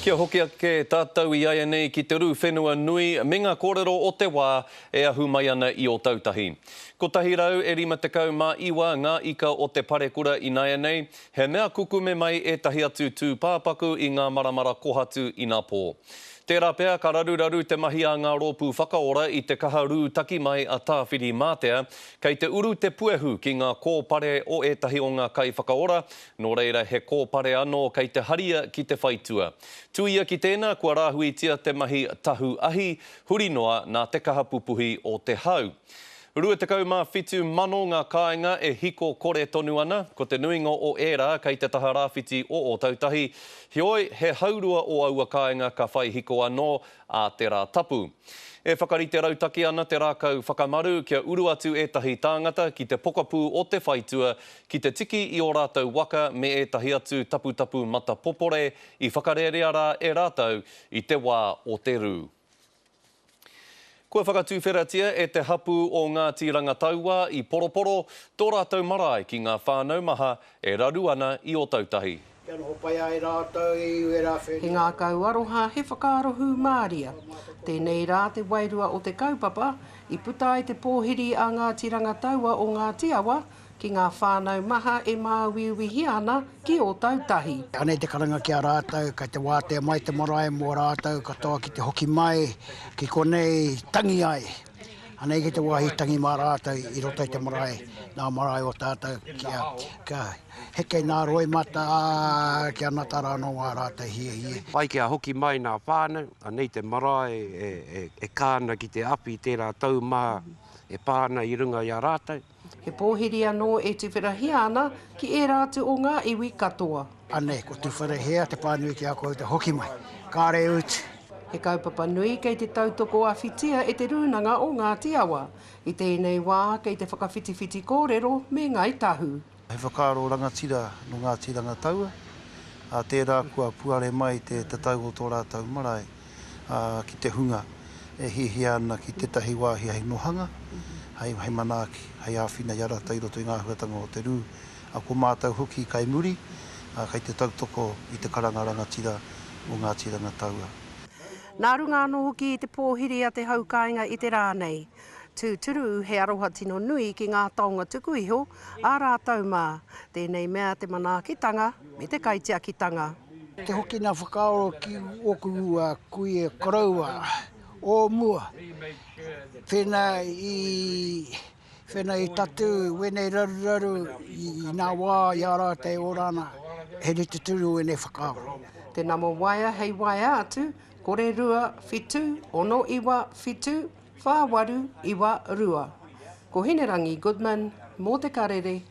Kia hoki ake tātou I aia nei ki te rū whenua nui, me ngā kōrero o te wā e ahu mai ana I o tautahi. Ko tahi rau e 52 ngā ika o te parekura I naia nei, he mea kukume mai e tahi atu tū pāpaku I ngā maramara kohatu I ngā pō. Tērā pēr ka raruraru te mahi a ngā rōpū whakaora I te kaha rū taki mai a tāwhiri mātea, kei te uru te puehu ki ngā kōpare o etahi o ngā kai whakaora, nō reira he kōpare anō kei te haria ki te whaitua. Tuia ki tēnā, kua rāhuitia te mahi tahu ahi, huri noa nā te kaha pupuhi o te hau. Rua te kaumawhitu mano ngā kāinga e hiko kore tonu ana, ko te nuinga o ērā kei te taha rāwhiti o tautahi. Hioi, he haurua o aua kāinga ka whai hiko anō a te rā tapu. E whakarite rautaki ana te rākau whakamaru kia uru atu etahi tāngata ki te pokapū o te whaitua, ki te tiki I o rātou waka me etahi atu tapu mata popore I whakarerea rā e rātou I te wā o te rū. Kua whakatūwheratia e te hapu o ngā tiranga taua I poroporo, tō rātou marae ki ngā whānau maha e raru ana I o tautahi. He ngā kauaroha he whakarohu Māria. Tēnei rā te wairua o te kaupapa, I puta ai te pōhiri a ngā tiranga taua o ngā tiawa, ki ngā whānau maha e māwiwihi ana ki o tautahi. Anei te karanga ki a rātou, kei te wātea mai te marae mō rātou, katoa ki te hoki mai, ki konei tangi ai. Anei ki te wāhi tangi mā rātou I roto I te marae, nā marae o tātou kia heke nā roi mata, kia natara anō wā rātou hie. Pai kia hoki mai nā whānau, anei te marae e kāna ki te api tērā taumā e pāna I runga I a rātou. He pōhiri anō e te whirahia ana ki e rātu o ngā iwi katoa. Anei, ko te wherehea te pānui ki a koe te hoki mai, kāre utu. He kaupapa nui kei te tautoko a whitia e te rūnanga o ngā tiawa. I tēnei wā kei te whakawhitiwhiti kōrero me ngai tahu. He whakaaro rangatira no ngā tiranga taua. Tērā kua puare mai te tau o tō rātou marae ki te hunga e hihi ana ki tētahi wāhi hei nohanga. Hei manaaki, hei āwhina iara tai roto I ngā huatanga o te rū. Ko mātou hoki kai muri, kei te tautoko I te karanga rangatira o ngā tiranga taua. Nā runga anō hoki I te pōhiri a te haukāinga I te rānei. Tūturu he aroha tino nui ki ngā taonga tuku iho, a rātou mā. Tēnei mea te manaakitanga me te kaitiakitanga. Te hoki nā whakaoro ki oku kui e koraua o mua. Whenei tatu, wenei raru I nā wā I a rātei o rāna. He ni te turu wenei whakaoro. Te nama waia hei waia atu, kore rua whitu, ono iwa whitu, whāwaru iwa rua. Ko Hinerangi Goodman, mō te karere,